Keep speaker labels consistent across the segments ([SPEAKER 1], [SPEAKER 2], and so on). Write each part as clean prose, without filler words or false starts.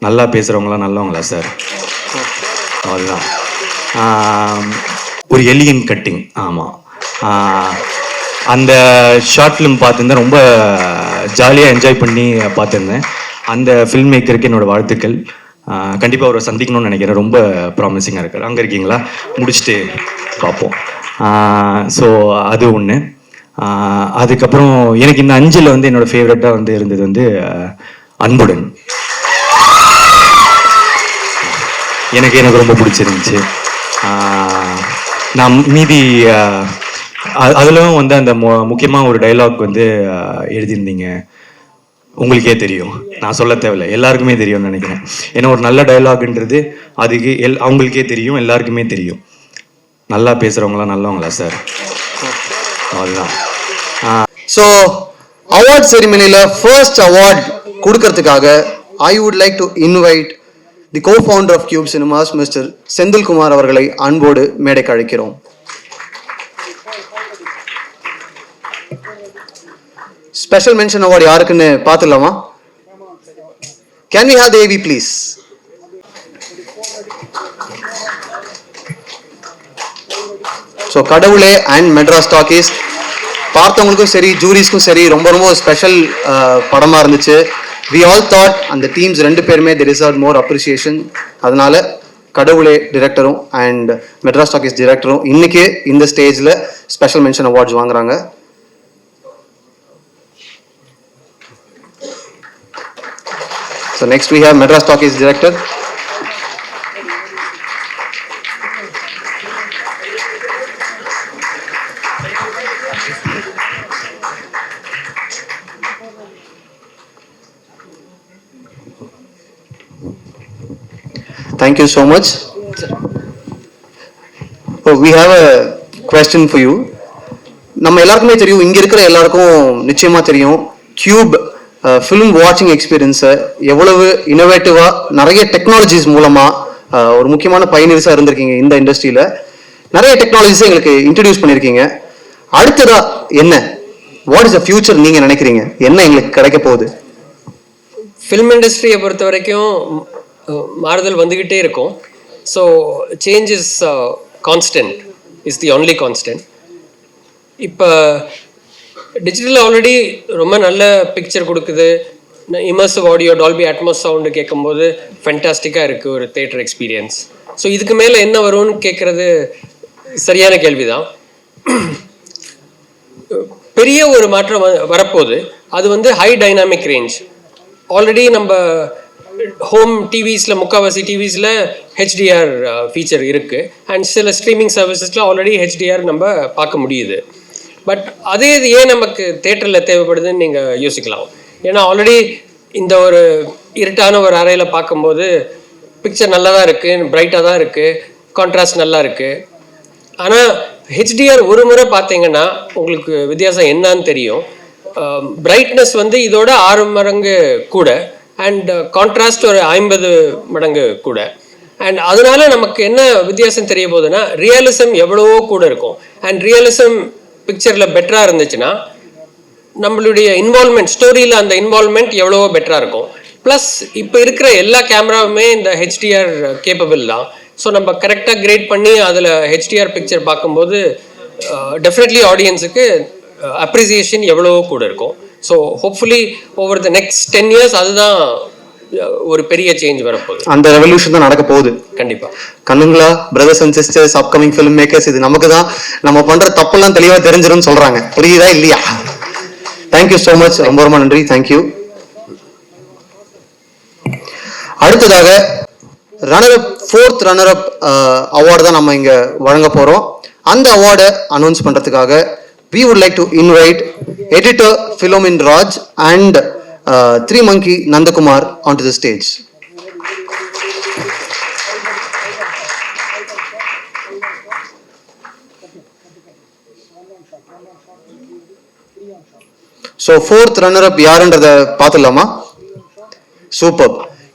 [SPEAKER 1] நல்லா பேசுகிறவங்களாம் நல்லவங்களா சார்? அதுதான். ஒரு எலியன் கட்டிங். ஆமாம், அந்த ஷார்ட் ஃபிலிம் பார்த்துருந்தேன். ரொம்ப ஜாலியாக என்ஜாய் பண்ணி பார்த்துருந்தேன். அந்த ஃபில்ம் மேக்கருக்கு என்னோடய வாழ்த்துக்கள். கண்டிப்பாக அவரை சந்திக்கணும்னு நினைக்கிறேன். ரொம்ப ப்ராமிசிங்காக இருக்கார். அங்கே இருக்கீங்களா? முடிச்சுட்டு பார்ப்போம். ஸோ அது ஒன்று. அதுக்கப்புறம் எனக்கு இந்த 5ல் வந்து என்னோடய ஃபேவரட்டாக வந்து இருந்தது வந்து அன்புடன். எனக்கு ரொம்ப பிடிச்சிருந்துச்சு. நான் மீதி அதிலும் வந்து அந்த முக்கியமாக ஒரு டைலாக் வந்து எழுதியிருந்தீங்க. உங்களுக்கே தெரியும், நான் சொல்ல தேவையில்லை, எல்லாருக்குமே தெரியும்னு நினைக்கிறேன். ஏன்னா ஒரு நல்ல டைலாக்ன்றது அதுக்கு அவங்களுக்கே தெரியும், எல்லாருக்குமே தெரியும். நல்லா பேசுகிறவங்களாம் நல்லவங்களா சார்? அதுதான்.
[SPEAKER 2] ஸோ அவார்ட் செரிமனியில் ஃபர்ஸ்ட் அவார்ட் கொடுக்கறதுக்காக I would like to invite the co-founder of Cube Cinemas, mister Senthilkumar அவர்களை அன்போடு மேடைக்கு அழைக்கிறோம். ஸ்பெஷல் மென்ஷன் அவார்டு யாருக்குன்னு பார்த்துடலாமா? Can we have Devi please? So கடவுளே அண்ட் மெட்ராஸ் டாக்கீஸ் பார்த்தவங்களுக்கும் சரி, ஜூரிஸ்க்கும் சரி, ரொம்ப ரொம்ப ஸ்பெஷல் படமாக இருந்துச்சு. வி ஆல் தாட் அந்த டீம்ஸ் 2 பேருமே they deserve more appreciation. அதனால கடவுளே டிரெக்டரும் அண்ட் மெட்ராஸ் டாக்கீஸ் டிரெக்டரும் இன்னைக்கு இந்த ஸ்டேஜில் ஸ்பெஷல் மென்ஷன் அவார்ட்ஸ் வாங்குறாங்க. So next we have Madras Talkies director. Thank you so much. Oh, we have a question for you. நம்ம எல்லாருக்குமே தெரியும், இங்க இருக்கிற எல்லாருக்கும் நிச்சயமா தெரியும், கியூப் ஃபிலிம் வாட்சிங் எக்ஸ்பீரியன்ஸை எவ்வளவு இனோவேட்டிவாக நிறைய டெக்னாலஜிஸ் மூலமாக ஒரு முக்கியமான பயனீர்ஸாக இருந்திருக்கீங்க. இந்த இண்டஸ்ட்ரியில் நிறைய டெக்னாலஜிஸை எங்களுக்கு இன்ட்ரடியூஸ் பண்ணியிருக்கீங்க. அடுத்ததாக என்ன, வாட் இஸ் த ஃபியூச்சர் நீங்கள் நினைக்கிறீங்க? என்ன எங்களுக்கு கிடைக்க போகுது?
[SPEAKER 3] ஃபிலிம் இண்டஸ்ட்ரியை பொறுத்த வரைக்கும் மாறுதல் வந்துக்கிட்டே இருக்கும். So change is constant, is the only constant. இப்போ டிஜிட்டல் ஆல்ரெடி ரொம்ப நல்ல பிக்சர் கொடுக்குது. Immersive audio, Dolby Atmos sound கேட்கும்போது ஃபென்டாஸ்டிக்காக இருக்குது ஒரு தேட்டர் எக்ஸ்பீரியன்ஸ். ஸோ இதுக்கு மேலே என்ன வரும்னு கேட்குறது சரியான கேள்வி தான். பெரிய ஒரு மாற்றம் வரப்போகுது. அது வந்து ஹை டைனாமிக் ரேஞ்ச். ஆல்ரெடி நம்ம ஹோம் டிவிஸில், முக்கால்வாசி டிவிஸில் ஹெச்டிஆர் ஃபீச்சர் இருக்குது. அண்ட் சில ஸ்ட்ரீமிங் சர்வீசஸில் ஆல்ரெடி ஹெச்டிஆர் நம்ம பார்க்க முடியுது. பட் அதே இது ஏன் நமக்கு தேட்டரில் தேவைப்படுதுன்னு நீங்கள் யோசிக்கலாம். ஏன்னா ஆல்ரெடி இந்த ஒரு இருட்டான ஒரு அறையில் பார்க்கும்போது பிக்சர் நல்லா தான் இருக்குது, பிரைட்டாக தான் இருக்குது, கான்ட்ராஸ்ட் நல்லா இருக்குது. ஆனால் ஹெச்டிஆர் ஒரு முறை பார்த்தீங்கன்னா உங்களுக்கு வித்தியாசம் என்னன்னு தெரியும். பிரைட்னஸ் வந்து இதோட 6 மடங்கு கூட, அண்ட் கான்ட்ராஸ்ட் ஒரு 50 மடங்கு கூட. அண்ட் அதனால நமக்கு என்ன வித்தியாசம் தெரிய போகுதுன்னா, ரியலிசம் எவ்வளவோ கூட இருக்கும். அண்ட் ரியலிசம் பிக்சரில் பெட்டராக இருந்துச்சுன்னா நம்மளுடைய இன்வால்மெண்ட், ஸ்டோரியில் அந்த இன்வால்மெண்ட் எவ்வளவோ பெட்டராக இருக்கும். ப்ளஸ் இப்போ இருக்கிற எல்லா கேமராவுமே இந்த ஹெச்டிஆர் கேப்பபிள் தான். ஸோ நம்ம கரெக்டாக கிரேட் பண்ணி அதில் ஹெச்டிஆர் பிக்சர் பார்க்கும்போது டெஃபினெட்லி ஆடியன்ஸுக்கு அப்ரிசியேஷன் எவ்வளவோ கூட இருக்கும். So hopefully over the next 10 years அதுதான் ஒரு பெரிய சேஞ்ச் வரப்போகுது.
[SPEAKER 2] அந்த ரெவல்யூஷன் தான் நடக்க போகுது.
[SPEAKER 3] கண்டிப்பா.
[SPEAKER 2] கண்ணுங்களா, brothers and sisters, upcoming filmmakers, இது நமக்கு தான் நம்ம பண்ற தப்பெல்லாம் தெளிவா தெரிஞ்சிரும்னு சொல்றாங்க. புரியுதா இல்லையா? Thank you so much. ரொம்ப ரொம்ப நன்றி. தேங்க்யூ. அடுத்ததாக ரன்னரப், 4th ரன்னரப் அவார்டு தான் நம்ம இங்க வழங்க போறோம். அந்த அவார்டை அனௌன்ஸ் பண்றதுக்காக we would like to invite editor Philomin Raj and Three Monkey Nandakumar onto the stage. So 4th runner-up யாருன்றதை பார்த்துடலாமா? Superb.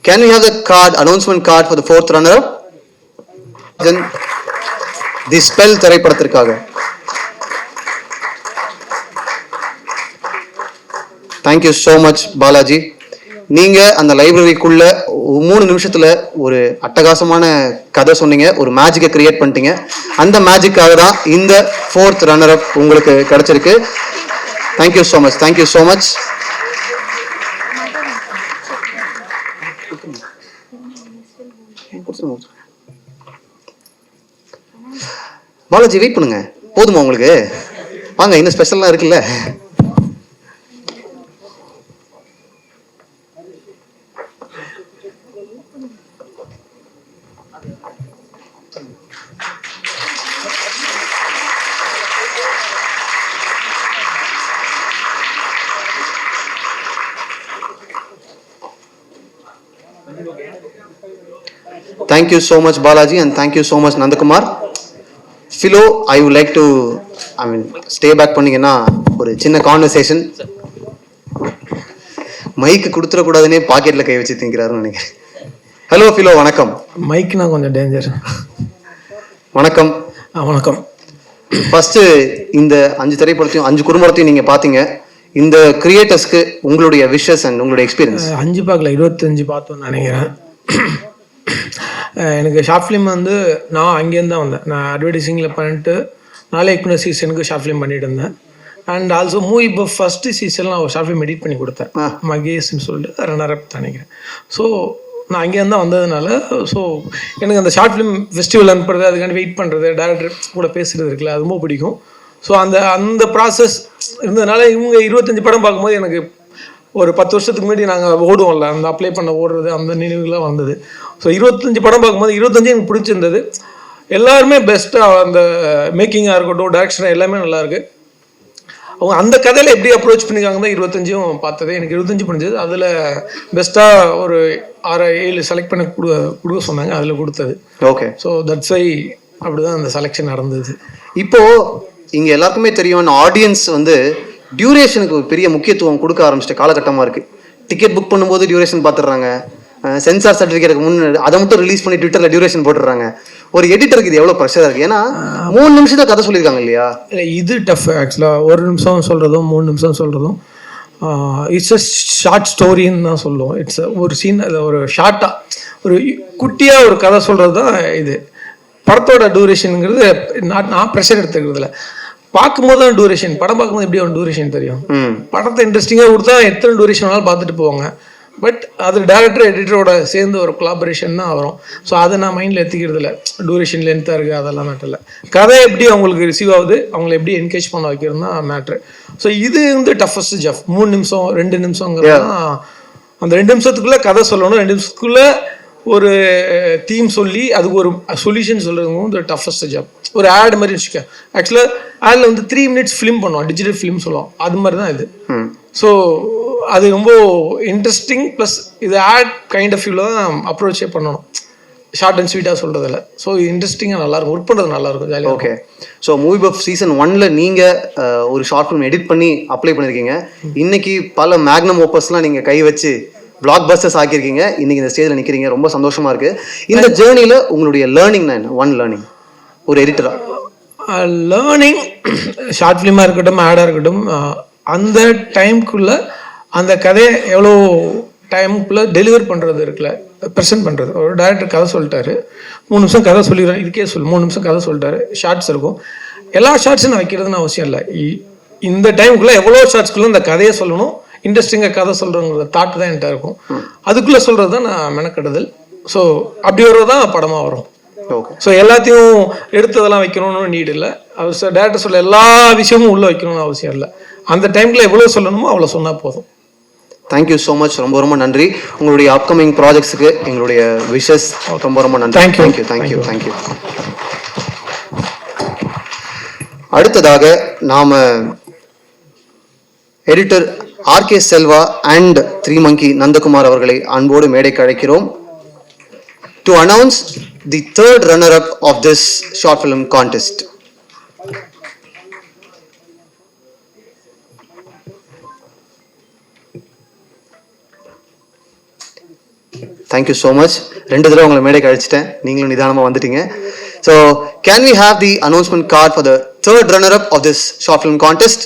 [SPEAKER 2] Can we have the card, announcement card for the 4th runner-up? Then the spell திரைப்படத்திற்காக. Thank you so much, Balaji. நீங்கள் அந்த லைப்ரரிக்குள்ள 3 நிமிஷத்தில் ஒரு அட்டகாசமான கதை சொன்னீங்க, ஒரு மேஜிக்கை கிரியேட் பண்ணிட்டீங்க. அந்த மேஜிக்காக தான் இந்த 4th runner-up உங்களுக்கு கிடைச்சிருக்கு. Thank you so much, thank you so much. Balaji wait பண்ணுங்க, போதுமா உங்களுக்கு? வாங்க, இன்னும் ஸ்பெஷல்லாம் இருக்குல்ல. Thank you so much Balaji and thank you so much Nandakumar. Philo, I would like to stay back பண்ணீங்கன்னா ஒரு சின்ன கான்வர்சேஷன். மைக்கு கொடுத்துட கூடாதுன்னே பாக்கெட்ல கை வச்சு திங்கிறாருன்னு நினைக்கிறேன். ஹலோ ஃபிலோ, வணக்கம்.
[SPEAKER 4] மைக்னா கொஞ்சம் டேஞ்சர்.
[SPEAKER 2] வணக்கம்.
[SPEAKER 4] வணக்கம்.
[SPEAKER 2] ஃபர்ஸ்ட் இந்த 5 திரைப்படத்தையும் 5 குறும்படத்தையும் நீங்க பாத்தீங்க. இந்த கிரியேட்டர்ஸ்க்கு உங்களுடைய விஷஸ் அண்ட் உங்களுடைய எக்ஸ்பீரியன்ஸ். 5
[SPEAKER 4] பார்க்கல, 25 பார்த்தோன்னு நினைக்கிறேன். எனக்கு ஷார்ட் ஃபிலிம் வந்து நான் அங்கேருந்து தான் வந்தேன். நான் அட்வர்டைஸிங்கில் பண்ணிட்டு நாளைக்கு சீசனுக்கு ஷார்ட் ஃபிலிம் பண்ணிட்டு இருந்தேன். அண்ட் ஆல்சோ மூவி இப்போ ஃபஸ்ட்டு சீசனில் நான் ஒரு ஷார்ட் ஃபிலிம் எடிட் பண்ணி கொடுத்தேன், மகேஷ்னு சொல்லிட்டு ரன்னரப் நினைக்கிறேன். ஸோ நான் அங்கேருந்து தான் வந்ததுனால ஸோ எனக்கு அந்த ஷார்ட் ஃபிலிம் ஃபெஸ்டிவல் அனுப்புறது, அதுக்காண்டி வெயிட் பண்ணுறது, டேரக்டர் கூட பேசுகிறது இருக்குல்ல, அது ரொம்ப பிடிக்கும். ஸோ அந்த ப்ராசஸ் இருந்ததுனால இவங்க 25 படம் பார்க்கும்போது எனக்கு ஒரு 10 வருஷத்துக்கு முன்னாடி நாங்கள் ஓடுவோம்ல, அந்த அப்ளை பண்ண ஓடுறது, அந்த நினைவுகள்லாம் வந்தது. ஸோ 25 படம் பார்க்கும்போது 25 எனக்கு பிடிச்சிருந்தது. எல்லாருமே பெஸ்ட்டாக, அந்த மேக்கிங்காக இருக்கட்டும், டேரக்ஷனாக எல்லாமே நல்லாயிருக்கு. அவங்க அந்த கதையில் எப்படி அப்ரோச் பண்ணிக்காங்க தான் 25 பார்த்தது. எனக்கு 25 பிடிச்சது. அதில் பெஸ்ட்டாக ஒரு 6-7 செலக்ட் பண்ணி கொடுக்க சொன்னாங்க, அதில் கொடுத்தது.
[SPEAKER 2] ஓகே.
[SPEAKER 4] ஸோ தட்ஸ் வை அப்படி தான் அந்த செலெக்ஷன் நடந்தது.
[SPEAKER 2] இப்போது இங்கே எல்லாருக்குமே தெரியும், ஆடியன்ஸ் வந்து டியூரேஷனுக்கு ஒரு பெரிய முக்கியத்துவம் கொடுக்க ஆரம்பிச்சிட்ட காலகட்டமாக இருக்குது. டிக்கெட் புக் பண்ணும்போது டியூரேஷன் பார்த்துடுறாங்க, சென்சார் சர்டிஃபிகேட்டுக்கு முன்னாடி அதை மட்டும் ரிலீஸ் பண்ணி ட்விட்டரில் டியூரேஷன் போட்டுடுறாங்க. ஒரு எடிட்டருக்கு இது எவ்வளோ ப்ரெஷராக இருக்குது? ஏன்னா 3 நிமிஷம் கதை சொல்லியிருக்காங்க இல்லையா?
[SPEAKER 4] இல்லை, இது டஃப் ஆக்சுவலாக. 1 நிமிஷம் சொல்கிறதும் 3 நிமிஷம் சொல்கிறதும் இட்ஸ் அ ஷார்ட் ஸ்டோரின்னு தான் சொல்லுவோம். இட்ஸ் ஒரு சீன், அதை ஒரு ஷார்ட்டாக ஒரு குட்டியாக ஒரு கதை சொல்கிறது தான் இது. படத்தோட டியூரேஷனுங்கிறது நான் ப்ரெஷர் எடுத்துக்கிறதுல பார்க்கும்போது தான் டியூரேஷன். படம் பார்க்கும்போது எப்படி ஒரு டியூரேஷன் தெரியும். படத்தை இன்ட்ரெஸ்டிங்காக கொடுத்தா எத்தனை டியூரேஷன் வேணாலும் பார்த்துட்டு போவாங்க. பட் அது டேரக்டர் எடிட்டரோட சேர்ந்து ஒரு கொலாபரேஷன் தான் வரும். ஸோ அதை நான் மைண்டில் எடுத்துக்கிறது இல்லை. டியூரேஷன் லென்த்தாக இருக்குது அதெல்லாம் மேட்டர் இல்லை. கதை எப்படி அவங்களுக்கு ரிசீவ் ஆகுது, அவங்கள எப்படி என்கேஜ் பண்ண வைக்கிறது தான் மேட்ரு. ஸோ இது வந்து டஃபஸ்ட் ஜாப். 3 நிமிஷம் 2 நிமிஷங்கிறதுனா அந்த 2 நிமிஷத்துக்குள்ளே கதை சொல்லணும். 2 நிமிஷத்துக்குள்ளே ஒரு தீம் சொல்லி அதுக்கு ஒரு சொல்யூஷன் சொல்கிறதுங்க வந்து டஃபஸ்ட் ஜாப். ஒரு ஆட் மாதிரி வச்சுக்க. ஆக்சுவலாக ஆடில் வந்து 3 minutes ஃபிலிம் பண்ணுவோம், டிஜிட்டல் ஃபிலிம் சொல்லுவோம், அது மாதிரி தான் இது. ஸோ அது ரொம்ப இன்ட்ரெஸ்டிங். ப்ளஸ் இது ஆட் கைண்ட் ஆஃப் வியூவில் தான் அப்ரோச்சே பண்ணணும், ஷார்ட் அண்ட் ஸ்வீட்டாக சொல்கிறதில்ல. ஸோ இன்ட்ரெஸ்டிங்காக நல்லாயிருக்கும், ஒர்க் பண்ணுறது நல்லாயிருக்கும், ஜாலியாக.
[SPEAKER 2] Okay. So movie buff season 1ல் நீங்கள் ஒரு ஷார்ட் ஃபிலிம் எடிட் பண்ணி அப்ளை பண்ணியிருக்கீங்க. இன்னைக்கு பல மேக்னம் ஓப்பர்ஸ்லாம் நீங்கள் கை வச்சு பிளாக் பஸ்டர்ஸ் ஆக்கியிருக்கீங்க. இன்னைக்கு இந்த ஸ்டேஜில் நிற்கிறீங்க, ரொம்ப சந்தோஷமாக இருக்குது. இந்த ஜேர்னியில் உங்களுடைய லேர்னிங்னா என்ன? ஒன் லேர்னிங் ஒரு எடிட்டராக.
[SPEAKER 4] லேர்னிங் ஷார்ட் ஃபிலிமாக இருக்கட்டும், ஆடாக இருக்கட்டும், அந்த டைமுக்குள்ளே அந்த கதையை எவ்வளோ டைமுக்குள்ளே டெலிவர் பண்ணுறது இருக்குல்ல, ப்ரெசென்ட் பண்ணுறது. ஒரு டேரக்டர் கதை சொல்லிட்டாரு, 3 நிமிஷம் கதை சொல்லிடுறேன், இதுக்கே 3 நிமிஷம் கதை சொல்லிட்டாரு. ஷார்ட்ஸ் இருக்கும், எல்லா ஷார்ட்ஸும் நான் வைக்கிறதுன்னு அவசியம் இல்லை. இந்த டைமுக்குள்ளே எவ்வளோ ஷார்ட்ஸ்குள்ளே இந்த கதையை சொல்லணும், இன்ட்ரெஸ்டிங்காக கதை சொல்கிறோங்கிற தாட் தான் என்கிட்ட இருக்கும். அதுக்குள்ளே சொல்கிறது தான் நான் மெனக்கெடுதல். ஸோ அப்படி வருவது தான் படமாக வரும்.
[SPEAKER 2] ஓகே.
[SPEAKER 4] ஸோ எல்லாத்தையும் எடுத்ததெல்லாம் வைக்கணும்னு நீட் இல்லை. அவர் டேரக்டர் சொல்ல எல்லா விஷயமும் உள்ளே வைக்கணும்னு அவசியம் இல்லை. அந்த டைமில் எவ்வளோ சொல்லணுமோ அவ்வளோ சொன்னால் போதும்.
[SPEAKER 2] தேங்க்யூ ஸோ மச், ரொம்ப ரொம்ப நன்றி. உங்களுடைய அப்கமிங் ப்ராஜெக்ட்ஸுக்கு எங்களுடைய விஷஸ் ரொம்ப ரொம்ப நன்றி. Thank you thank you thank you. அடுத்ததாக நாம் editor RK Selva and 3 Monkey Nandakumar அவர்களை அன்போடு மேடைக்கு அழைக்கிறோம் to announce the 3rd runner-up of this short film contest. Thank you so much. 2 தடவை உங்களை மேடைக்கு அழைச்சிட்டேன், நீங்களும் நிதானமாக வந்துட்டீங்க. So can we have the announcement card for the 3rd runner-up of this short film contest?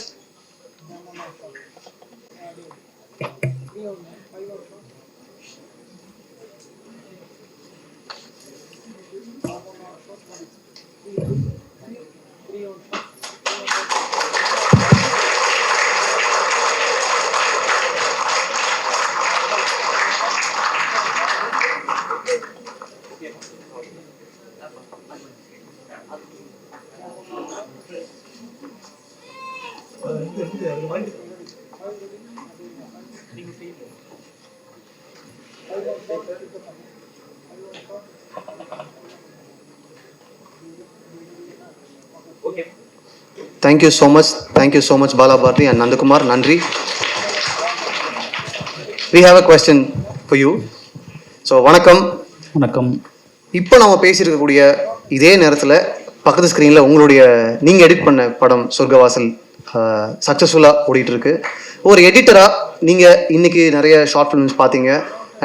[SPEAKER 2] Thank you so much Bala Bharti and Nandakumar. Nandri. We have a question for you. So வணக்கம். இப்போ நம்ம பேசியிருக்கக்கூடிய இதே நேரத்தில் பக்கத்து ஸ்க்ரீனில் உங்களுடைய நீங்கள் edit பண்ண படம் சொர்க்கவாசல் சக்ஸஸ்ஃபுல்லாக ஓடிட்டு இருக்கு. ஒரு எடிட்டராக நீங்கள் இன்னைக்கு நிறைய ஷார்ட் ஃபிலிம்ஸ் பார்த்தீங்க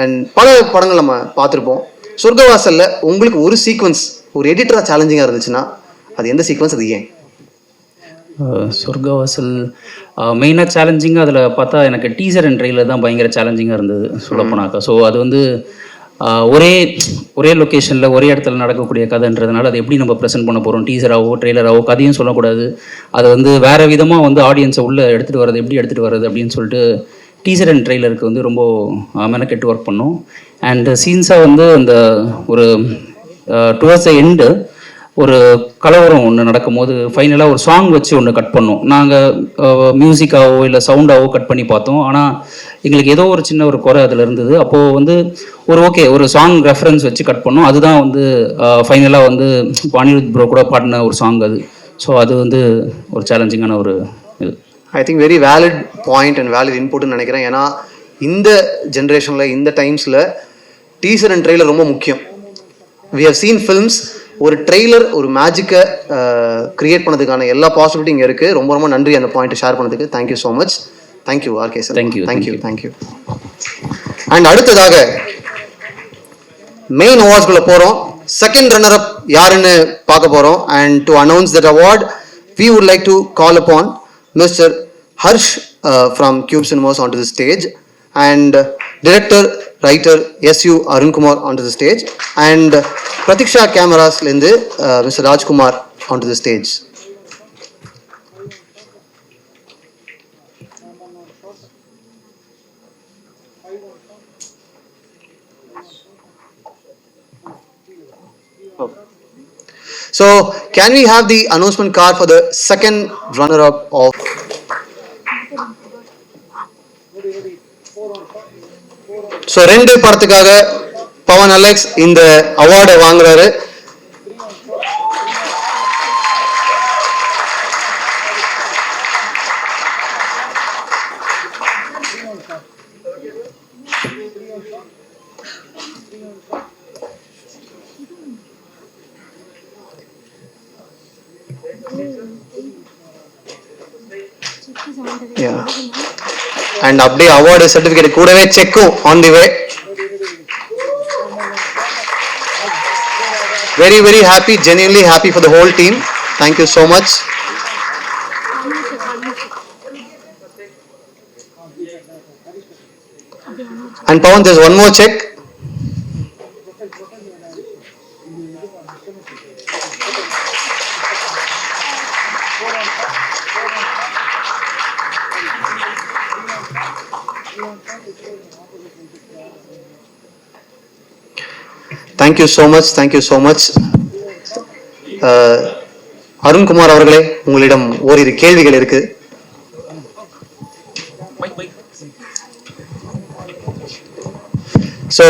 [SPEAKER 2] அண்ட் பல படங்கள் நம்ம பார்த்துருப்போம். சொர்க்கவாசலில் உங்களுக்கு ஒரு சீக்வன்ஸ் ஒரு எடிட்டராக சேலஞ்சிங்காக இருந்துச்சுன்னா அது எந்த சீக்வன்ஸ், அது ஏன்?
[SPEAKER 5] சொர்க்கவாசல் மெயினாக சேலஞ்சிங்காக அதில் பார்த்தா எனக்கு டீசர் அண்ட் ட்ரெய்லர் தான் பயங்கர சேலஞ்சிங்காக இருந்தது சொல்லப்போனாக்கா. ஸோ அது வந்து ஒரே லொக்கேஷனில் ஒரே இடத்துல நடக்கக்கூடிய கதைன்றதுனால அதை எப்படி நம்ம ப்ரெசென்ட் பண்ண போகிறோம், டீசராகவோ ட்ரெய்லராகவோ கதையும் சொல்லக்கூடாது. அதை வந்து வேறு விதமாக வந்து ஆடியன்ஸை உள்ளே எடுத்துகிட்டு வர்றது எப்படி எடுத்துகிட்டு வர்றது அப்படின்னு சொல்லிட்டு டீசர் அண்ட் ட்ரெய்லருக்கு வந்து ரொம்ப மெனக்கெட்டு ஒர்க் பண்ணோம். அண்ட் சீன்ஸாக வந்து அந்த ஒரு டுவர்ட்ஸ் த எண்டு ஒரு கலவரம் ஒன்று நடக்கும்போது ஃபைனலாக ஒரு சாங் வச்சு ஒன்று கட் பண்ணோம். நாங்கள் மியூசிக்காவோ இல்லை சவுண்டாவோ கட் பண்ணி பார்த்தோம். ஆனால் எங்களுக்கு ஏதோ ஒரு சின்ன ஒரு குறை அதில் இருந்தது. அப்போது வந்து ஒரு சாங் ரெஃபரன்ஸ் வச்சு கட் பண்ணோம். அதுதான் வந்து ஃபைனலாக வந்து அனிருத் ப்ரோ கூட பாடின ஒரு சாங் அது. ஸோ அது வந்து ஒரு சேலஞ்சிங்கான ஒரு இது.
[SPEAKER 2] I think very valid point and valid இன்புட்னு நினைக்கிறேன். ஏன்னா இந்த ஜென்ரேஷனில் இந்த டைம்ஸில் டீசர் அண்ட் ட்ரெய்லர் ரொம்ப முக்கியம். வி ஹவ் சீன் ஃபில்ம்ஸ், ஒரு ட்ரெய்லர் ஒரு மேஜிக்கை கிரியேட் பண்ணதுக்கான எல்லா பாசிபிலிட்டி இங்கே இருக்குது. ரொம்ப ரொம்ப நன்றி அந்த பாயிண்ட்டை ஷேர் பண்ணதுக்கு. Thank you so much. Thank you RK sir. Thank you. And அடுத்ததாக மெயின் அவார்ட்ஸ்குள்ளே போகிறோம். செகண்ட் ரன்னர் அப் யாருன்னு பார்க்க போகிறோம். And to announce that award we would like to call upon Mr. Harsh from Cube Cinemas onto the stage, and director writer S.U. Arunkumar onto the stage, and Pratiksha Cameras lende Mr. Rajkumar onto the stage. So, can we have the announcement card for the second runner-up of? So, ரெண்டு படத்துக்காக Pawan Alex இந்த அவார்டை வாங்குறாரு. Yeah. And அப்படியே award certificate கூடவே செக்கும் on the way. Very, very happy, genuinely happy for the whole team. Thank you so much. And Pawan, there's one more check. Thank you so much. Arunkumar அவர்களே, உங்களிடம் ஓரிரு கேள்விகள் இருக்கு. So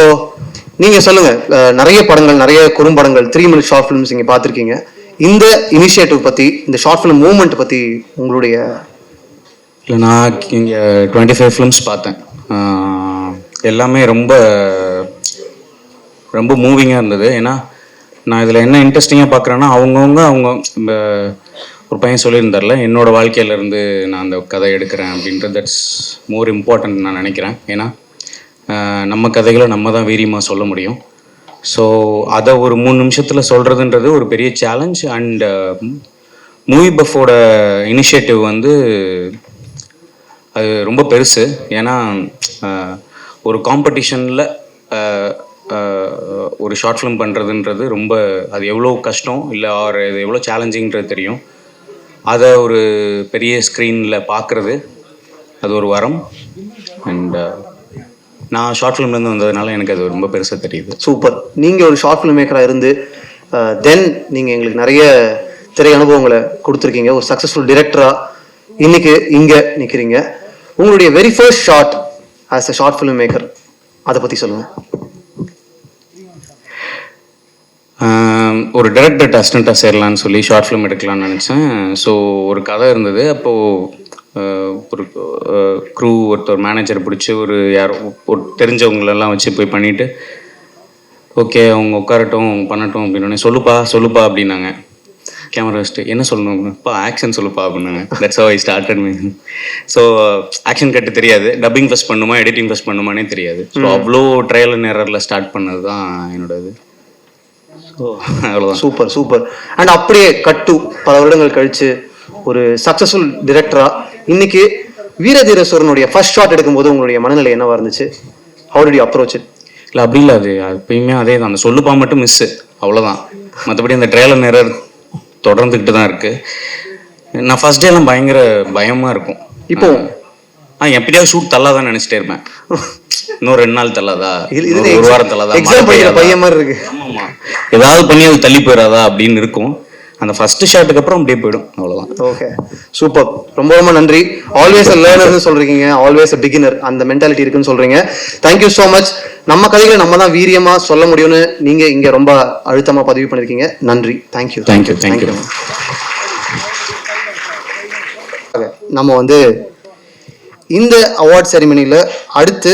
[SPEAKER 2] நீங்க சொல்லுங்க, நிறைய படங்கள், நிறைய குறும்படங்கள், 3 minute ஷார்ட் ஃபிலிம்ஸ் நீங்க பார்த்துருக்கீங்க. இந்த இனிஷியேட்டிவ் பத்தி, இந்த ஷார்ட் ஃபிலிம் மூவ்மெண்ட் பத்தி உங்களுடைய?
[SPEAKER 1] இல்லை, நான் இங்கே 25 ஃபிலிம்ஸ் பார்த்தேன். எல்லாமே ரொம்ப ரொம்ப மூவிங்காக இருந்தது. ஏன்னா நான் இதில் என்ன இன்ட்ரெஸ்டிங்காக பார்க்குறேன்னா, அவங்க ஒரு பையன் சொல்லியிருந்தார்ல, என்னோட வாழ்க்கையிலேருந்து நான் அந்த கதை எடுக்கிறேன் அப்படின்றது. தட்ஸ் மோர் இம்பார்ட்டன்ட் நான் நினைக்கிறேன். ஏன்னா நம்ம கதைகளை நம்ம தான் வீரியமாக சொல்ல முடியும். ஸோ அதை ஒரு 3 நிமிஷத்தில் சொல்கிறதுன்றது ஒரு பெரிய சேலஞ்ச். அண்ட் மூவி பஃபோட இனிஷியேட்டிவ் வந்து அது ரொம்ப பெருசு. ஏன்னா ஒரு காம்படிஷனில்
[SPEAKER 6] ஒரு ஷார்ட் ஃபிலிம் பண்ணுறதுன்றது ரொம்ப அது எவ்வளோ கஷ்டம் இல்லை அது எவ்வளோ சேலஞ்சிங்கிறது தெரியும். அதை ஒரு பெரிய ஸ்க்ரீனில் பார்க்குறது அது ஒரு வரம். அண்ட் நான் ஷார்ட் ஃபிலிம்லேருந்து வந்ததுனால எனக்கு அது ரொம்ப பெருசாக தெரியுது.
[SPEAKER 2] சூப்பர். நீங்கள் ஒரு ஷார்ட் ஃபிலிம் மேக்கராக இருந்து தென் நீங்கள் எங்களுக்கு நிறைய திரை அனுபவங்களை கொடுத்துருக்கீங்க. ஒரு சக்ஸஸ்ஃபுல் டிரெக்டராக இன்னைக்கு இங்கே நிற்கிறீங்க. உங்களுடைய very first short as a short film maker அதை பற்றி சொல்லுங்கள்.
[SPEAKER 6] ஒரு டைரக்டர் அசிஸ்டண்ட்டாக சேரலான்னு சொல்லி ஷார்ட் ஃபிலிம் எடுக்கலான்னு நினச்சேன். ஸோ ஒரு கதை இருந்தது. அப்போது ஒரு க்ரூ ஒருத்தர் மேனேஜரை பிடிச்சி ஒரு தெரிஞ்சவங்களெல்லாம் வச்சு போய் பண்ணிவிட்டு ஓகே அவங்க உட்காரட்டும் பண்ணட்டும் அப்படின்னு சொல்லுப்பா அப்படின்னாங்க. கேமரா வச்சுட்டு என்ன சொல்லணும்ப்பா ஆக்ஷன் சொல்லுப்பா அப்படின்னாங்க. That's how I started me. So action cut தெரியாது, டப்பிங் ஃபஸ்ட் பண்ணுமா எடிட்டிங் ஃபஸ்ட் பண்ணுமானே தெரியாது. ஸோ அவ்வளோ ட்ரையல் அண்ட் எரரில் ஸ்டார்ட் பண்ணது தான் என்னோட இது. ஸோ அவ்வளோதான்.
[SPEAKER 2] Super super. அண்ட் அப்படியே கட்டு பல வருடங்கள் கழித்து ஒரு சக்ஸஸ்ஃபுல் டிரெக்டராக இன்னைக்கு வீரதீரஸ்வரனுடைய ஃபர்ஸ்ட் ஷாட் எடுக்கும்போது உங்களுடைய மனநிலை என்னவா இருந்துச்சு? How did you approach it?
[SPEAKER 6] இல்லை அப்படி இல்லை, அது எப்பயுமே அதே தான். அந்த சொல்லுப்பா மட்டும் மிஸ்ஸு, அவ்வளோதான். மற்றபடி அந்த ட்ரையல் அண்ட் எரர் தொடர்ந்துக்கிட்டு தான் இருக்குது. நான் ஃபர்ஸ்ட் டேலாம் பயங்கர பயமாக இருக்கும். இப்போ எப்படியாவது ஷூட் தள்ளாதான் நினச்சிட்டே இருப்பேன். இன்னும் 2 நாள் தள்ளாதா, ஒரு வாரம் தள்ளாதா,
[SPEAKER 2] பையன் மாதிரி இருக்கு.
[SPEAKER 6] ஆமாம், ஏதாவது பண்ணி அது தள்ளி போயிடாதா அப்படின்னு இருக்கும். அந்த ஃபர்ஸ்ட் ஷாட்டுக்கு அப்புறம் அப்படியே போயிடும், அவ்வளோதான்.
[SPEAKER 2] Okay super. ரொம்ப ரொம்ப நன்றி. ஆல்வேஸ் அ லேர்னர்னு சொல்றீங்க, ஆல்வேஸ் அ பிகினர், அந்த மென்டாலிட்டி இருக்குன்னு சொல்றீங்க. Thank you so much. நம்ம கதைகளை நம்ம தான் வீரியமா சொல்ல முடியும்னு நீங்க இங்க ரொம்ப அழுத்தமா பதிவு பண்ணிருக்கீங்க. நன்றி. தேங்க்யூ.
[SPEAKER 6] தேங்க்யூ. தேங்க்யூ.
[SPEAKER 2] நம்ம வந்து இந்த அவார்ட் செரிமனியில் அடுத்து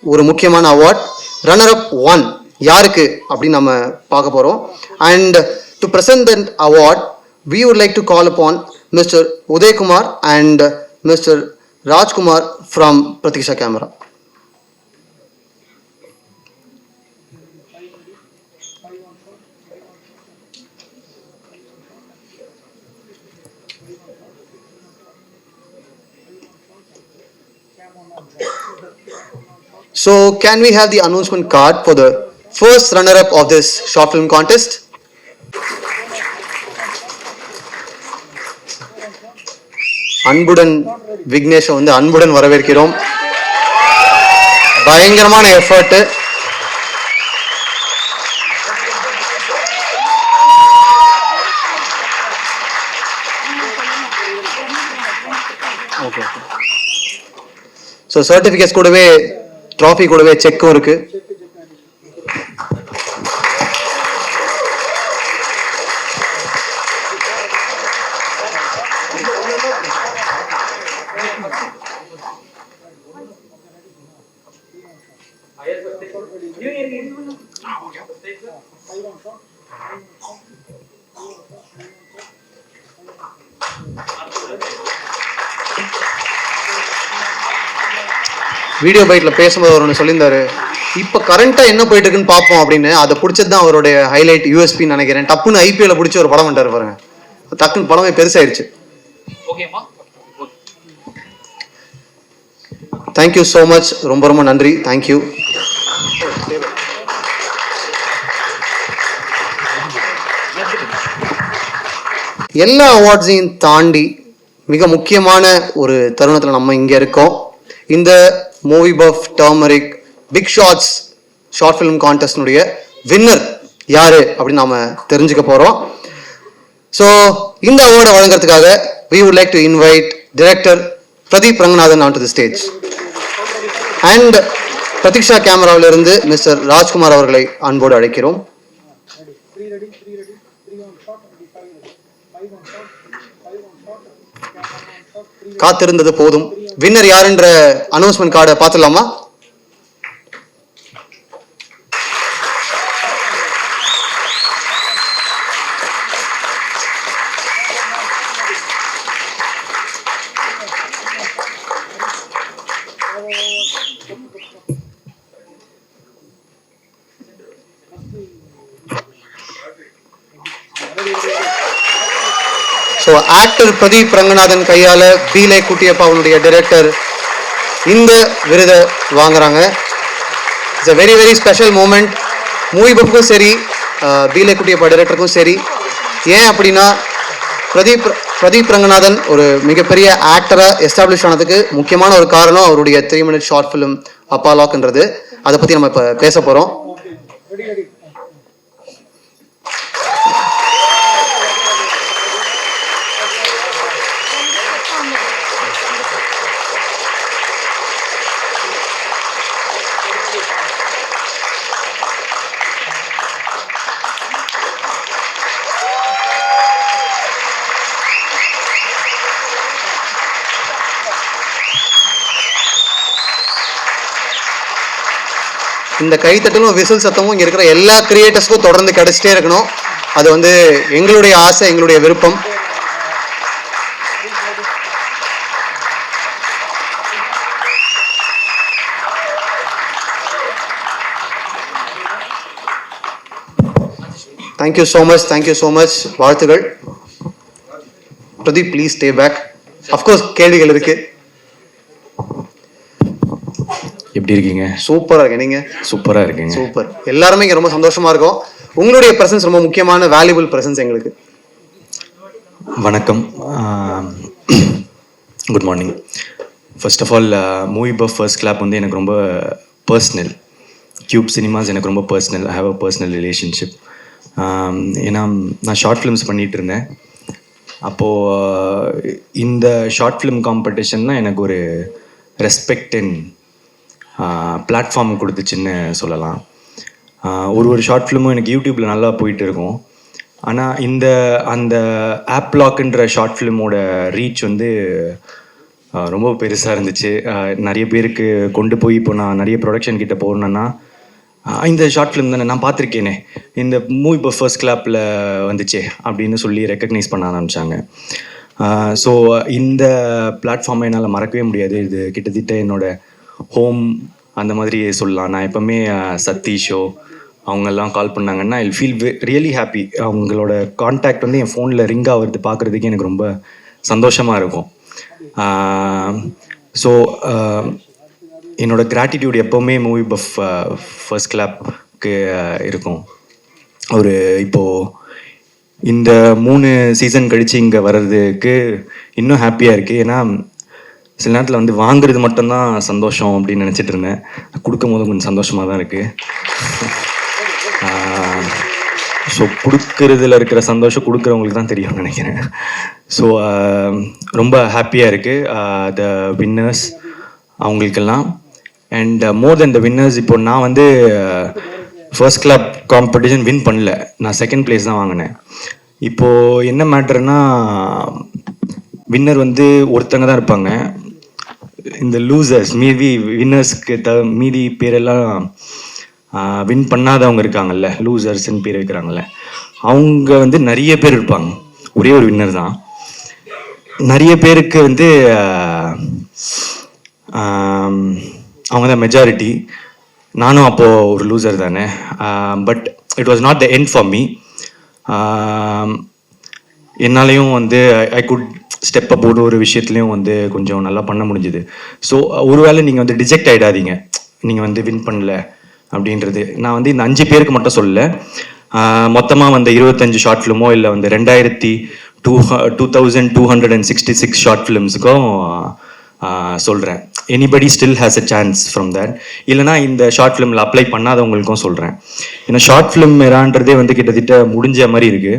[SPEAKER 2] ஒரு முக்கியமான அவார்ட் ரன்னர் அப் 1 யாருக்கு அப்படின்னு நம்ம பார்க்க போகிறோம். And to present that award, we would like to call upon Mr. Uday Kumar and Mr. Raj Kumar from Pratiksha Camera. So, can we have the announcement card for the first runner-up of this short film contest? அன்புடன் விக்னேஷ் வந்து அன்புடன் வரவேற்கிறோம். பயங்கரமான effort. So certificates கூடவே trophy கூடவே செக்கும் இருக்கு. Video பைட்ல பேசும்போது அவர் ஒன்று சொல்லியிருந்தாரு, இப்போ கரண்டாக என்ன போயிட்டு இருக்குன்னு பார்ப்போம் அப்படின்னு. அதை பிடிச்சது தான் அவருடைய ஹைலைட், யூஎஸ்பின்னு நினைக்கிறேன். டப்புன்னு ஐபிஎல்ல பிடிச்சி ஒரு படம் பண்ணிட்டாரு பாருங்க. டக்குன்னு படமே பெருசாயிருச்சு. Thank you so much. ரொம்ப ரொம்ப நன்றி. தேங்க்யூ. எல்லா அவார்ட்ஸையும் தாண்டி மிக முக்கியமான ஒரு தருணத்தில் நம்ம இங்கே இருக்கோம். இந்த movie buff turmeric big shots short film கான்டெஸ்ட்னுடைய வின்னர் யாரு அப்படின்னு நாம தெரிஞ்சுக்க போறோம். ஸோ இந்த அவார்டை வழங்குறதுக்காக we would like to invite director Pradeep Ranganathan onto the stage and Pratiksha கேமராவிலிருந்து மிஸ்டர் ராஜ்குமார் அவர்களை அன்போடு அழைக்கிறோம். காத்திருந்தது போதும். வின்னர் யாருன்ற அனௌன்ஸ்மெண்ட் கார்டை பார்த்துடலாமா? ஸோ ஆக்டர் பிரதீப் ரங்கநாதன் கையால பீலை குட்டியப்பா அவனுடைய டைரக்டர் இந்த விருதை வாங்குறாங்க. It's a very very special moment. Movie பப்புக்கும் சரி, பீலே குட்டியப்பா டைரக்டருக்கும் சரி. ஏன் அப்படின்னா பிரதீப் ரங்கநாதன் ஒரு மிகப்பெரிய ஆக்டராக எஸ்டாப்ளிஷ் ஆனதுக்கு முக்கியமான ஒரு காரணம் அவருடைய 3 minute ஷார்ட் ஃபிலிம் அப்பாலாக்ன்றது. அதை பற்றி நம்ம இப்போ பேச போகிறோம். இந்த கைத்தட்டலும் விசில் சத்தமும் இங்கே இருக்கிற எல்லா கிரியேட்டர்ஸ்க்கும் தொடர்ந்து கிடைச்சிட்டே இருக்கணும். அது வந்து எங்களுடைய ஆசை, எங்களுடைய விருப்பம். Thank you so much. வாழ்த்துகள். Pradeep, please stay back. Of course கேள்விகள் இருக்கு.
[SPEAKER 1] எப்படி இருக்கீங்க?
[SPEAKER 2] சூப்பராக இருக்கேன். நீங்கள்?
[SPEAKER 1] சூப்பராக இருக்கீங்க.
[SPEAKER 2] சூப்பர். எல்லாருமே இங்கே ரொம்ப சந்தோஷமா இருக்கும். உங்களுடைய பிரசன்ஸ் ரொம்ப முக்கியமான வேல்யூபிள் பிரசன்ஸ் எங்களுக்கு.
[SPEAKER 1] வணக்கம். Good morning. First of all, movie buff first clap வந்து எனக்கு ரொம்ப பர்சனல். கியூப் சினிமாஸ் எனக்கு ரொம்ப personal. I have a personal relationship. ஏன்னா நான் ஷார்ட் ஃபிலிம்ஸ் பண்ணிகிட்டு இருந்தேன். அப்போது இந்த ஷார்ட் ஃபிலிம் காம்படிஷன் தான் எனக்கு ஒரு ரெஸ்பெக்ட் அண்ட் பிளாட்ஃபார்ம் கொடுத்துச்சுன்னு சொல்லலாம். ஒரு ஷார்ட் ஃபிலிமும் எனக்கு யூடியூப்பில் நல்லா போயிட்டு இருக்கும். ஆனால் அந்த ஆப்லாக்ன்ற ஷார்ட் ஃபிலிமோட ரீச் வந்து ரொம்ப பெருசாக இருந்துச்சு. நிறைய பேருக்கு கொண்டு போய் இப்போ நான் நிறைய ப்ரொடக்ஷன் கிட்ட போகணுன்னா இந்த ஷார்ட் ஃபிலிம் தானே நான் பார்த்துருக்கேனே, இந்த மூவி இப்போ ஃபர்ஸ்ட் கிளாப்பில் வந்துச்சே அப்படின்னு சொல்லி ரெக்கக்னைஸ் பண்ண ஆரம்பித்தாங்க. ஸோ இந்த பிளாட்ஃபார்மை என்னால் மறக்கவே முடியாது. இது கிட்டத்தட்ட என்னோடய ஹோம் அந்த மாதிரி சொல்லலாம். நான் எப்போவுமே சதீஷோ அவங்கெல்லாம் கால் பண்ணாங்கன்னா ஐ ஃபீல் ரியலி ஹாப்பி. அவங்களோட கான்டாக்ட் வந்து என் ஃபோனில் ரிங் ஆகிறது பார்க்குறதுக்கு எனக்கு ரொம்ப சந்தோஷமாக இருக்கும். ஸோ என்னோட கிராட்டிடியூட் எப்போவுமே மூவி பஃப் ஃபர்ஸ்ட் கிளாப்க்கு இருக்கும். ஒரு இப்போது இந்த 3 சீசன் கழித்து இங்கே வர்றதுக்கு இன்னும் ஹாப்பியாக இருக்குது. ஏன்னா சில நேரத்தில் வந்து வாங்குறது மட்டும்தான் சந்தோஷம் அப்படின்னு நினச்சிட்டு இருந்தேன். கொடுக்கும் போது கொஞ்சம் சந்தோஷமாக தான் இருக்குது. ஸோ கொடுக்கறதுல இருக்கிற சந்தோஷம் கொடுக்குறவங்களுக்கு தான் தெரியும்னு நினைக்கிறேன். ஸோ ரொம்ப ஹாப்பியாக இருக்குது த வின்னர்ஸ் அவங்களுக்கெல்லாம். And more then the winners, இப்போ நான் வந்து ஃபர்ஸ்ட் கிளாப் காம்படிஷன் வின் பண்ணல, நான் செகண்ட் பிளேஸ் தான் வாங்கினேன். இப்போது என்ன மேட்டர்னா, வின்னர் வந்து ஒருத்தங்க தான் இருப்பாங்க. இந்த லூசர்ஸ் மீதி வின்னர்ஸ்க்கு மீதி பேரெல்லாம் வின் பண்ணாதவங்க இருக்காங்கல்ல, லூசர்ஸ்ன்னு பேர் வைக்கிறாங்கல்ல, அவங்க வந்து நிறைய பேர் இருப்பாங்க. ஒரே ஒரு வின்னர் தான். நிறைய பேருக்கு வந்து அவங்க தான் மெஜாரிட்டி. நானும் அப்போது ஒரு லூசர் தானே. But it was not the end for me. என்னாலையும் வந்து ஐ குட் ஸ்டெப் அப் ஒரு விஷயத்துலையும் வந்து கொஞ்சம் நல்லா பண்ண முடிஞ்சுது. ஸோ ஒருவேளை நீங்கள் வந்து டிஜெக்ட் ஆகிடாதீங்க, நீங்கள் வந்து வின் பண்ணல அப்படின்றது. நான் வந்து இந்த 5 பேருக்கு மட்டும் சொல்லலை, மொத்தமாக வந்து 25 ஷார்ட் ஃபிலிமோ இல்லை வந்து 2266 ஷார்ட் ஃபிலிம்ஸுக்கும் சொல்கிறேன். Anybody still has a chance from that. இல்லைனா இந்த ஷார்ட் ஃபிலிமில் அப்ளை பண்ணாதவங்களுக்கும் சொல்கிறேன். ஏன்னா ஷார்ட் ஃபிலிம் எரான்றதே வந்து கிட்டத்தட்ட முடிஞ்ச மாதிரி இருக்குது.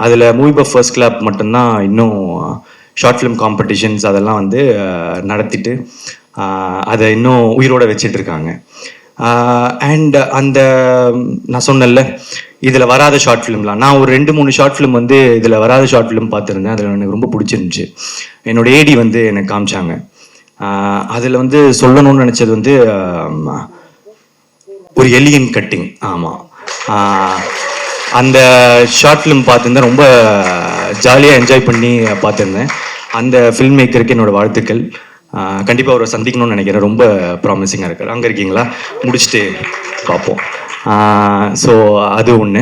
[SPEAKER 1] அதில் மூவி பஃப் ஃபர்ஸ்ட் கிளாப் மட்டும்தான் இன்னும் ஷார்ட் ஃபிலிம் காம்படிஷன்ஸ் அதெல்லாம் வந்து நடத்திட்டு அதை இன்னும் உயிரோட வச்சிட்ருக்காங்க. அண்ட் அந்த நான் சொன்னேன்ல இதில் வராத ஷார்ட் ஃபிலிம்லாம், நான் ஒரு 2-3 ஷார்ட் ஃபிலிம் வந்து இதில் வராத ஷார்ட் ஃபிலிம் பார்த்துருந்தேன். அதில் எனக்கு ரொம்ப பிடிச்சிருந்துச்சு. என்னோட ஏடி வந்து எனக்கு காமிச்சாங்க. அதில் வந்து சொல்லணும்னு நினச்சது வந்து ஒரு எலியன் கட்டிங். ஆமாம், அந்த ஷார்ட் ஃபிலிம் பார்த்துருந்தேன். ரொம்ப ஜாலியாக என்ஜாய் பண்ணி பார்த்துருந்தேன். அந்த ஃபில்ம் மேக்கருக்கு என்னோடய வாழ்த்துக்கள். கண்டிப்பாக அவரை சந்திக்கணும்னு நினைக்கிறேன். ரொம்ப ப்ராமிசிங்காக இருக்கார். அங்கே இருக்கீங்களா? முடிச்சுட்டு பார்ப்போம். ஸோ அது ஒன்று.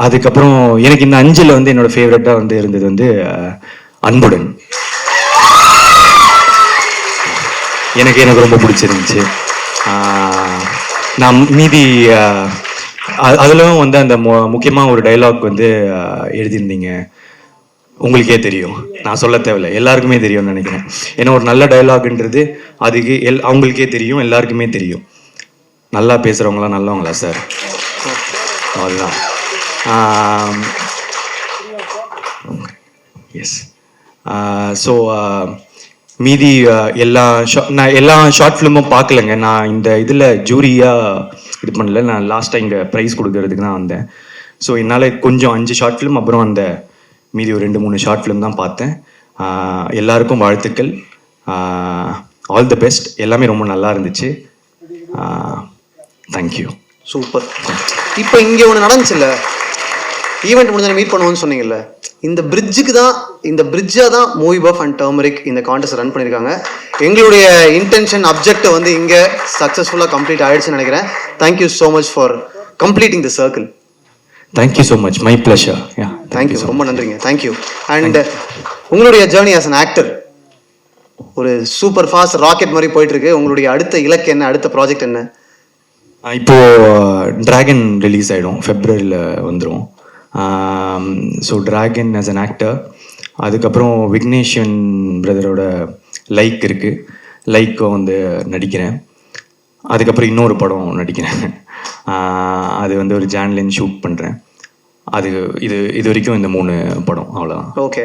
[SPEAKER 1] அதுக்கப்புறம் எனக்கு இந்த 5 வந்து என்னோடய ஃபேவரட்டாக வந்து இருந்தது வந்து அன்புடன். எனக்கு ரொம்ப பிடிச்சிருந்துச்சு. நான் மீதி அதிலும் வந்து அந்த முக்கியமாக ஒரு டைலாக் வந்து எழுதியிருந்தீங்க. உங்களுக்கே தெரியும், நான் சொல்ல தேவையில்லை, எல்லாருக்குமே தெரியும்னு நினைக்கிறேன். ஏன்னா ஒரு நல்ல டைலாக்ன்றது அதுக்கு அவங்களுக்கே தெரியும், எல்லாருக்குமே தெரியும். நல்லா பேசுகிறவங்களாம் நல்லவங்களா சார்? அதுதான். எஸ். ஸோ மீதி நான் எல்லா ஷார்ட் ஃபிலிமும் பார்க்கலங்க. நான் இந்த இதில் ஜூரியாக இது பண்ணல. நான் லாஸ்ட்டாக இங்கே ப்ரைஸ் கொடுக்கறதுக்கு தான் வந்தேன். ஸோ என்னால் கொஞ்சம் 5 ஷார்ட் ஃபிலிம், அப்புறம் அந்த மீதி ஒரு 2-3 ஷார்ட் ஃபிலிம் தான் பார்த்தேன். எல்லாருக்கும் வாழ்த்துக்கள். All the best. எல்லாமே ரொம்ப நல்லா இருந்துச்சு. தேங்க்யூ.
[SPEAKER 2] சூப்பர். இப்போ இங்கே ஒன்று நடந்துச்சுல்ல, ஈவெண்ட் முடிஞ்ச மீட் பண்ணுவோம்னு சொன்னீங்கல்ல, இந்த பிரிட்ஜாக தான் மூவி பஃப் அண்ட் டர்மரிக் இந்த கான்டெஸ்ட் ரன் பண்ணியிருக்காங்க. எங்களுடைய இன்டென்ஷன் அப்ஜெக்ட் வந்து இங்கே சக்ஸஸ்ஃபுல்லாக கம்ப்ளீட் ஆயிடுச்சுன்னு நினைக்கிறேன். Thank you so much for completing the circle.
[SPEAKER 1] Thank you so much. My pleasure.
[SPEAKER 2] Thank you, ரொம்ப நன்றிங்க. தேங்க்யூ. அண்ட் உங்களுடைய ஜேர்னி ஆஸ் அன் ஆக்டர் ஒரு சூப்பர் ஃபாஸ்ட் ராக்கெட் மாதிரி போயிட்டு இருக்கு. உங்களுடைய அடுத்த இலக்கு என்ன, அடுத்த ப்ராஜெக்ட் என்ன?
[SPEAKER 1] இப்போ டிராகன் ரிலீஸ் ஆகிடும், ஃபெப்ரவரியில் வந்துடும். So dragon as an actor. அதுக்கப்புறம் விக்னேஷன் பிரதரோட லைக் இருக்குது, லைக்கும் வந்து நடிக்கிறேன். அதுக்கப்புறம் இன்னொரு படம் நடிக்கிறேன். அது வந்து ஒரு ஜான்லைன் ஷூட் பண்ணுறேன். அது இது வரைக்கும் இந்த 3 படம், அவ்வளோதான்.
[SPEAKER 2] ஓகே.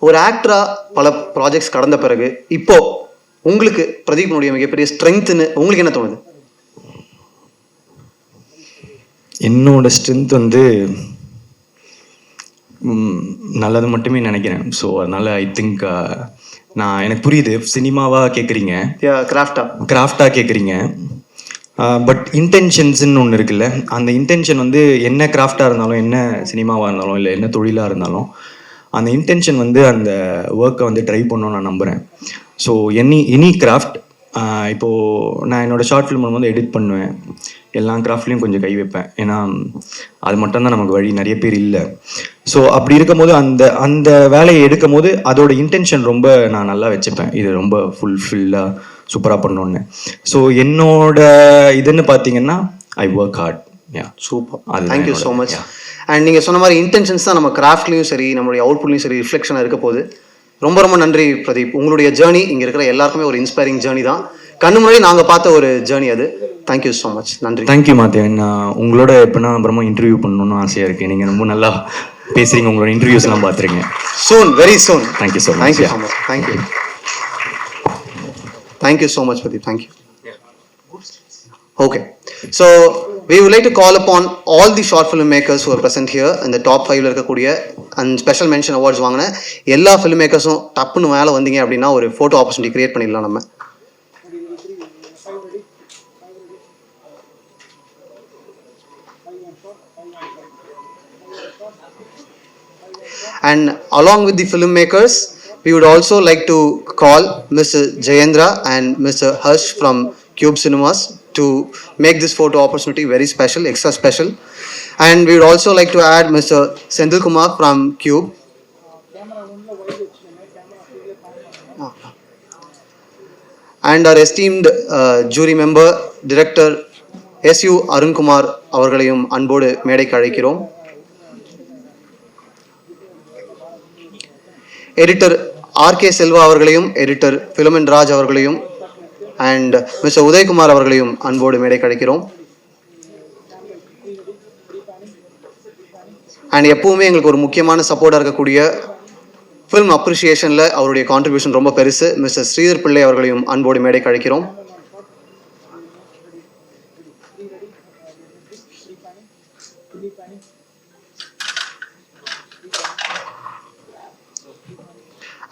[SPEAKER 2] ஒரு ஆக்டரா பல ப்ராஜெக்ட்ஸ் கடந்த பிறகு இப்போ உங்களுக்கு பிரதீப்னுடைய மிகப்பெரிய ஸ்ட்ரென்த்னு உங்களுக்கு என்ன தோணுது?
[SPEAKER 1] என்னோட ஸ்ட்ரென்த் வந்து நல்லது மட்டுமே நினைக்கிறேன். ஸோ அதனால் ஐ திங்க் எனக்கு புரியுது, சினிமாவாக கேட்குறீங்க, கிராஃப்டாக கேட்குறீங்க. பட் இன்டென்ஷன்ஸ்ன்னு ஒன்று இருக்குல்ல, அந்த இன்டென்ஷன் வந்து என்ன கிராஃப்டாக இருந்தாலும், என்ன சினிமாவாக இருந்தாலும், இல்லை என்ன தொழிலாக இருந்தாலும், அந்த இன்டென்ஷன் வந்து அந்த ஒர்க்கை வந்து ட்ரை பண்ணணும்னு நான் நம்புகிறேன். ஸோ எனி கிராஃப்ட், இப்போது நான் என்னோடய ஷார்ட் ஃபிலிம் வந்து எடிட் பண்ணுவேன், எல்லா கிராஃப்ட்லேயும் கொஞ்சம் கை வைப்பேன். ஏன்னா அது மட்டும்தான் நமக்கு வழி, நிறைய பேர் இல்லை. ஸோ அப்படி இருக்கும் போது அந்த வேலையை எடுக்கும் போது அதோட இன்டென்ஷன் ரொம்ப நான் நல்லா வச்சுப்பேன், இது ரொம்ப ஃபுல்ஃபில்லாக சூப்பராக பண்ணணுன்னு. ஸோ என்னோட இதுன்னு பார்த்தீங்கன்னா I work hard.
[SPEAKER 2] Super. Thank you so much. And நீங்கள் சொன்ன மாதிரி இன்டென்ஷன்ஸ் தான் நம்ம கிராஃப்ட்லேயும் சரி, நம்மளுடைய அவுட்புட்லையும் சரி ரிஃப்ளெக்ஷனாக இருக்க போகுது. ரொம்ப ரொம்ப நன்றி பிரதீப். உங்களுடைய ஜேர்னி இங்கே இருக்கிற எல்லாருக்குமே ஒரு இன்ஸ்பைரிங் ஜேர்னி தான். கண்ணு முன்னாடி நாங்கள் பார்த்த ஒரு ஜேர்னி அது. Thank you so much. நன்றி.
[SPEAKER 1] தேங்க்யூ மாத்தேன். நான் உங்களோட எப்போனா அப்புறமா இன்டர்வியூ பண்ணணும்னு ஆசையாக இருக்குது. நீங்கள் ரொம்ப நல்லா பேசுகிறீங்க, உங்களோட இன்டர்வியூஸ்லாம் பார்த்துருங்க.
[SPEAKER 2] Soon, very soon.
[SPEAKER 1] Thank you so much.
[SPEAKER 2] Thank you so much. Thank you. Thank you so much Pradeep. Thank you. Okay, so we would like to call upon all the short film makers who are present here in the top 5 இருக்கக்கூடிய and special mention awards வாங்கின எல்லா film makersம் டப்புன்னு மேலே வந்தீங்க அப்படின்னா ஒரு photo opportunity create பண்ணிடலாம் நம்ம. And along with the filmmakers, we would also like to call Mr. Jayendra and Mr. Harsh from Cube Cinemas to make this photo opportunity very special, extra special. And we would also like to add Mr. Sendil Kumar from Cube. And our esteemed jury member, Director S.U. Arun Kumar அவர்களையும் அன்போடு மேடைக்கு அழைக்கிறோம். Editor RK. Selva அவர்களையும், editor பிலமன் Raj அவர்களையும் and mister Udhayakumar அவர்களையும் அன்போடு மேடை கிடைக்கிறோம். And எப்பவுமே எங்களுக்கு ஒரு முக்கியமான சப்போர்ட்டாக இருக்கக்கூடிய ஃபிலிம் அப்ரிஷியேஷனில் அவருடைய கான்ட்ரிபியூஷன் ரொம்ப பெருசு, மிஸ்டர் ஸ்ரீதர் பிள்ளை அவர்களையும் அன்போடு மேடை கிடைக்கிறோம்.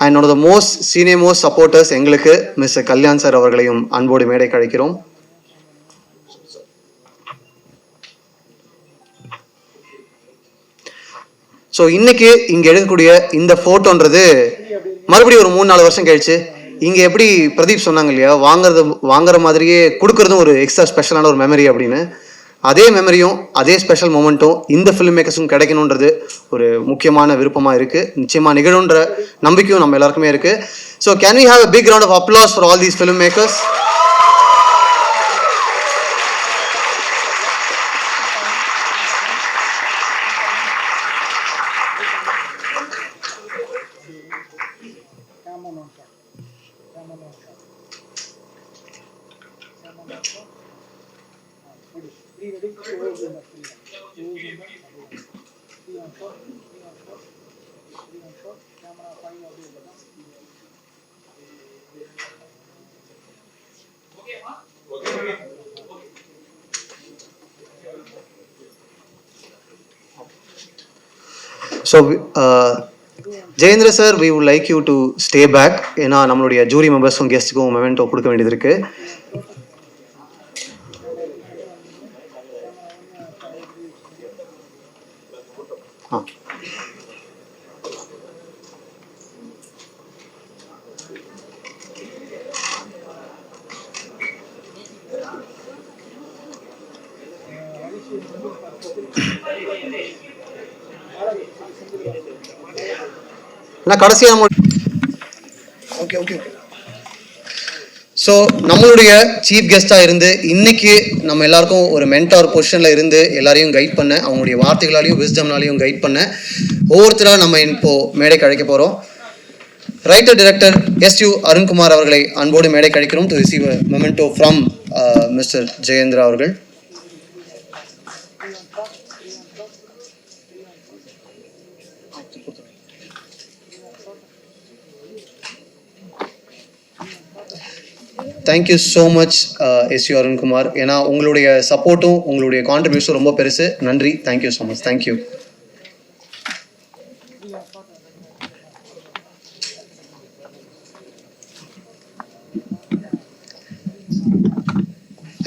[SPEAKER 2] And one of the most senior most supporters எங்களுக்கு மிஸ்டர் கல்யாண் சார் அவர்களையும் அன்போடு மேடை கழிக்கிறோம். ஸோ இன்னைக்கு இங்கே எடுக்கக்கூடிய இந்த ஃபோட்டோன்றது மறுபடியும் ஒரு 3-4 வருஷம் கழிச்சு இங்கே எப்படி பிரதீப் சொன்னாங்க இல்லையா, வாங்குற மாதிரியே கொடுக்கறதும் ஒரு எக்ஸ்ட்ரா ஸ்பெஷலான ஒரு மெமரி அப்படின்னு, அதே மெமரியும் அதே ஸ்பெஷல் மூமெண்ட்டும் இந்த ஃபிலிம் மேக்கர்ஸும் கிடைக்கணுன்றது ஒரு முக்கியமான விருப்பமாக இருக்குது. நிச்சயமாக நிகழுன்ற நம்பிக்கையும் நம்ம எல்லாருக்குமே இருக்குது. So can we have a big round of applause for all these film makers? So Jayendra sir, we would like you to stay back. ஏன்னா நம்மளுடைய ஜூரி மெம்பர்ஸும் கெஸ்ட்டுக்கும் மெமெண்டோ கொடுக்க வேண்டியது இருக்கு. நான் கடைசியாக நம்ம ஓகே ஓகே ஸோ நம்மளுடைய சீஃப் கெஸ்ட்டாக இருந்து இன்னைக்கு நம்ம எல்லாருக்கும் ஒரு மென்டார் பொசிஷனில் இருந்து எல்லாரையும் கைட் பண்ண, அவங்களுடைய வார்த்தைகளாலையும் விஸ்டம்னாலையும் கைட் பண்ண ஒவ்வொருத்தராக நம்ம இப்போ மேடைக்கு அழைக்க போகிறோம். ரைட்டர் டைரக்டர் SU அருண்குமார் அவர்களை அன்போடு மேடைக்கு அழைக்கிறோம் to receive memento from mister Jayendra அவர்கள். Thank you so much SU Arunkumar. ஏன்னா உங்களுடைய சப்போர்ட்டும் உங்களுடைய கான்ட்ரிபியூஷன் ரொம்ப பெருசு. நன்றி. Thank you so much. Thank you.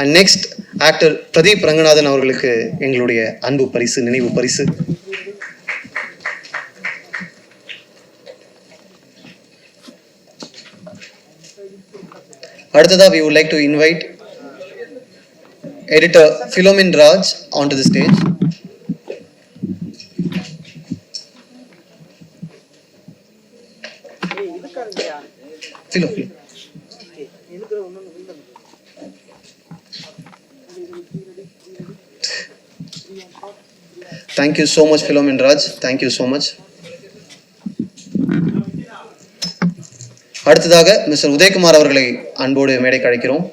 [SPEAKER 2] And next actor Pradeep Ranganathan அவர்களுக்கு எங்களுடைய அன்பு பரிசு, நினைவு பரிசு. அடுத்ததா we would like to invite editor Philomin Raj onto the stage. Philo. Thank you so much Philomin Raj. Thank you so much. அடுத்ததாக மிஸ்டர் உதயகுமார் அவர்களை அன்போடு மேடைக்கு அழைக்கிறோம்.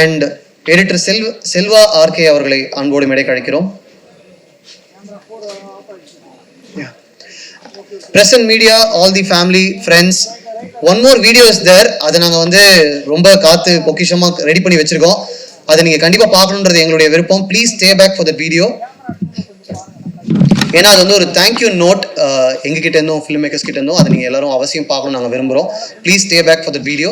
[SPEAKER 2] அண்ட் எடிட்டர் செல்வா RK அவர்களை அன்போடு மேடைக்கு அழைக்கிறோம். Present media, all the family, friends, one more video is there. அதை நாங்கள் வந்து ரொம்ப காத்து பொக்கிஷமாக ரெடி பண்ணி வச்சிருக்கோம். அதை நீங்கள் கண்டிப்பாக பார்க்கணுன்றது எங்களுடைய விருப்பம். Please stay back for that video. ஏன்னா அது வந்து ஒரு தேங்க்யூ நோட் எங்ககிட்ட இருந்தும் ஃபில்ம் மேக்கர்ஸ் கிட்ட இருந்தும். அதை நீங்கள் எல்லாரும் அவசியம் பார்க்கணும் நாங்கள் விரும்புகிறோம். Please stay back for that video.